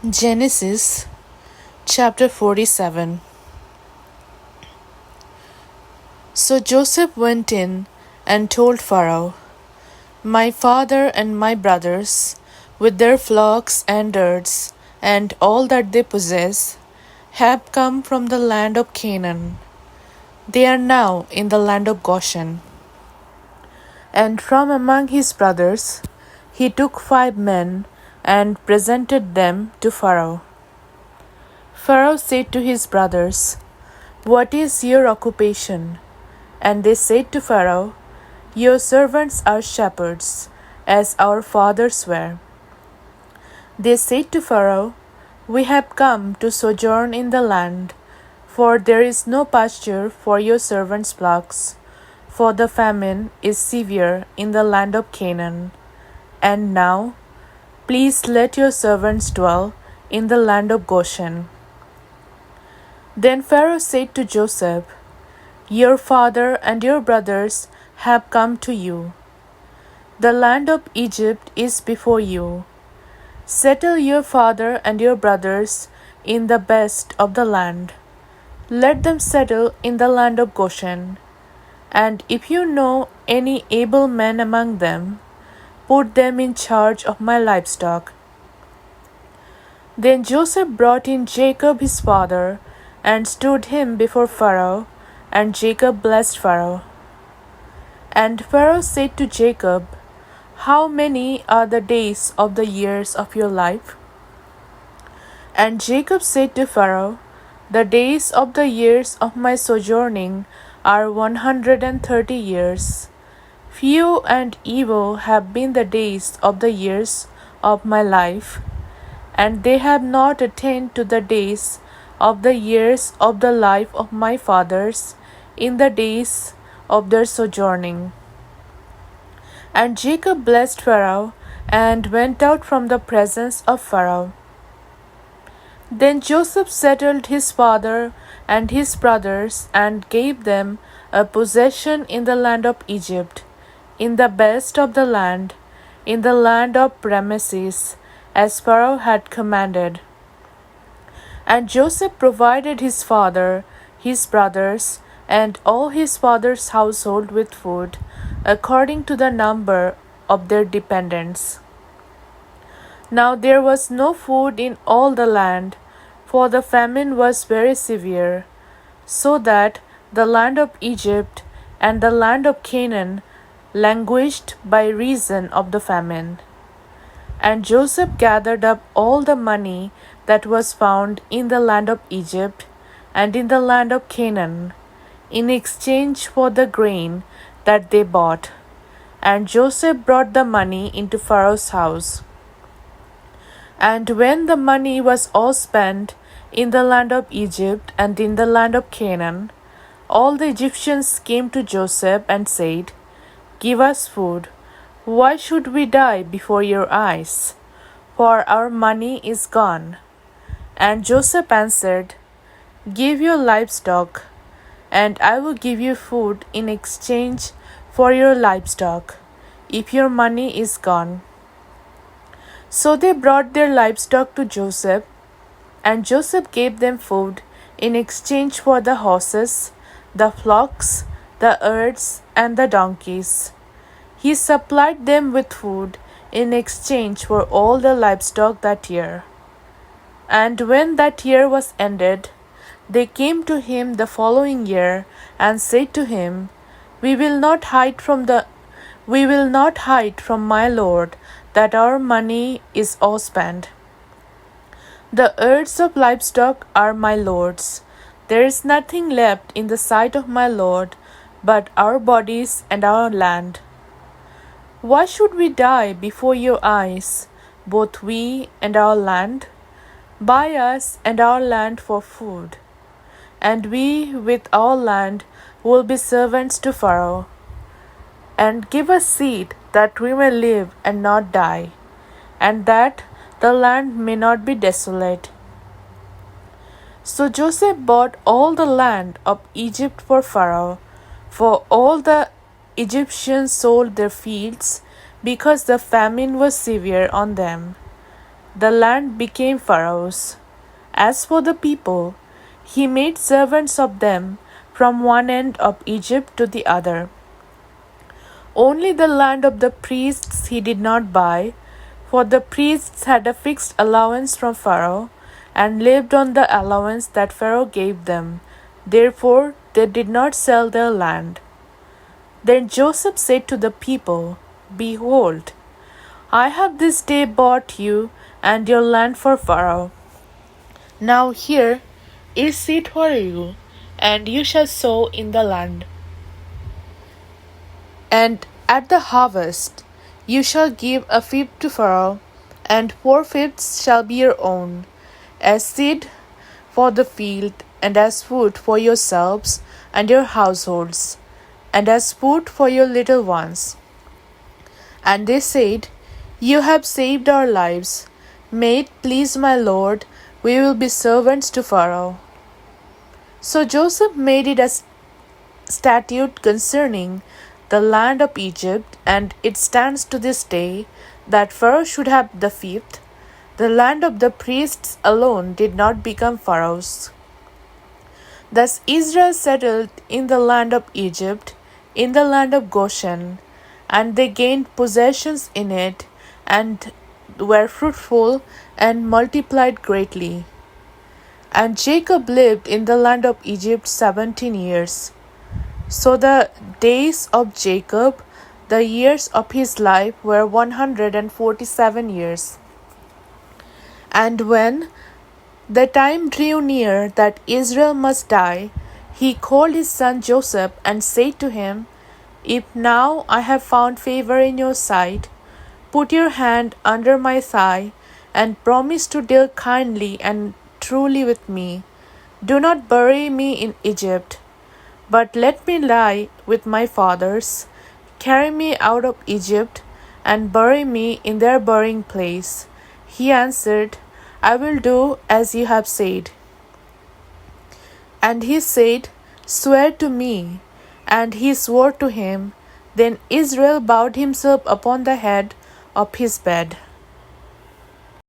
Genesis chapter 47. So Joseph went in and told Pharaoh, "My father and my brothers, with their flocks and herds, and all that they possess, have come from the land of Canaan. They are now in the land of Goshen." And from among his brothers he took 5 men and presented them to Pharaoh. Pharaoh said to his brothers, "What is your occupation?" And they said to Pharaoh, "Your servants are shepherds, as our fathers were." They said to Pharaoh, "We have come to sojourn in the land, for there is no pasture for your servants' flocks, for the famine is severe in the land of Canaan. And now, please let your servants dwell in the land of Goshen." Then Pharaoh said to Joseph, "Your father and your brothers have come to you. The land of Egypt is before you. Settle your father and your brothers in the best of the land. Let them settle in the land of Goshen. And if you know any able men among them, put them in charge of my livestock." Then Joseph brought in Jacob his father and stood him before Pharaoh, and Jacob blessed Pharaoh. And Pharaoh said to Jacob, "How many are the days of the years of your life?" And Jacob said to Pharaoh, "The days of the years of my sojourning are 130 years. Few and evil have been the days of the years of my life, and they have not attained to the days of the years of the life of my fathers in the days of their sojourning." And Jacob blessed Pharaoh and went out from the presence of Pharaoh. Then Joseph settled his father and his brothers and gave them a possession in the land of Egypt, in the best of the land, in the land of Rameses, as Pharaoh had commanded. And Joseph provided his father, his brothers, and all his father's household with food, according to the number of their dependents. Now there was no food in all the land, for the famine was very severe, so that the land of Egypt and the land of Canaan languished by reason of the famine. And Joseph gathered up all the money that was found in the land of Egypt and in the land of Canaan, in exchange for the grain that they bought. And Joseph brought the money into Pharaoh's house. And when the money was all spent in the land of Egypt and in the land of Canaan, all the Egyptians came to Joseph and said, "Give us food. Why should we die before your eyes? For our money is gone." And Joseph answered, "Give your livestock, and I will give you food in exchange for your livestock, if your money is gone." So they brought their livestock to Joseph, and Joseph gave them food in exchange for the horses, the flocks, the herds, and the donkeys. He supplied them with food in exchange for all the livestock that year. And when that year was ended, they came to him the following year and said to him, We will not hide from my lord that our money is all spent. The herds of livestock are my lord's. There is nothing left in the sight of my lord but our bodies and our land. Why should we die before your eyes, both we and our land? Buy us and our land for food, and we with our land will be servants to Pharaoh. And give us seed that we may live and not die, and that the land may not be desolate." So Joseph bought all the land of Egypt for Pharaoh, for all the Egyptians sold their fields, because the famine was severe on them. the land became Pharaoh's. As for the people, he made servants of them from one end of Egypt to the other. Only the land of the priests he did not buy, for the priests had a fixed allowance from Pharaoh, and lived on the allowance that Pharaoh gave them. Therefore they did not sell their land. Then Joseph said to the people, Behold, I have this day bought you and your land for Pharaoh. Now here is seed for you, and you shall sow in the land. And at the harvest you shall give a fifth to Pharaoh, and 4/5 shall be your own, as seed for the field, and as food for yourselves and your households, and as food for your little ones. And they said, You have saved our lives. May it please my Lord, we will be servants to Pharaoh. So Joseph made it a statute concerning the land of Egypt, and it stands to this day, that Pharaoh should have the fifth. The land of the priests alone did not become Pharaoh's. Thus Israel settled in the land of Egypt, in the land of Goshen, and they gained possessions in it, and were fruitful and multiplied greatly. And Jacob lived in the land of Egypt 17 years. So the days of Jacob, the years of his life, were 147 years. And when the time drew near that Israel must die, he called his son Joseph and said to him, If now I have found favor in your sight, put your hand under my thigh, and promise to deal kindly and truly with me. Do not bury me in Egypt, but let me lie with my fathers. Carry me out of Egypt, and bury me in their burying place. He answered, I will do as you have said. And he said, Swear to me. And he swore to him. Then Israel bowed himself upon the head of his bed.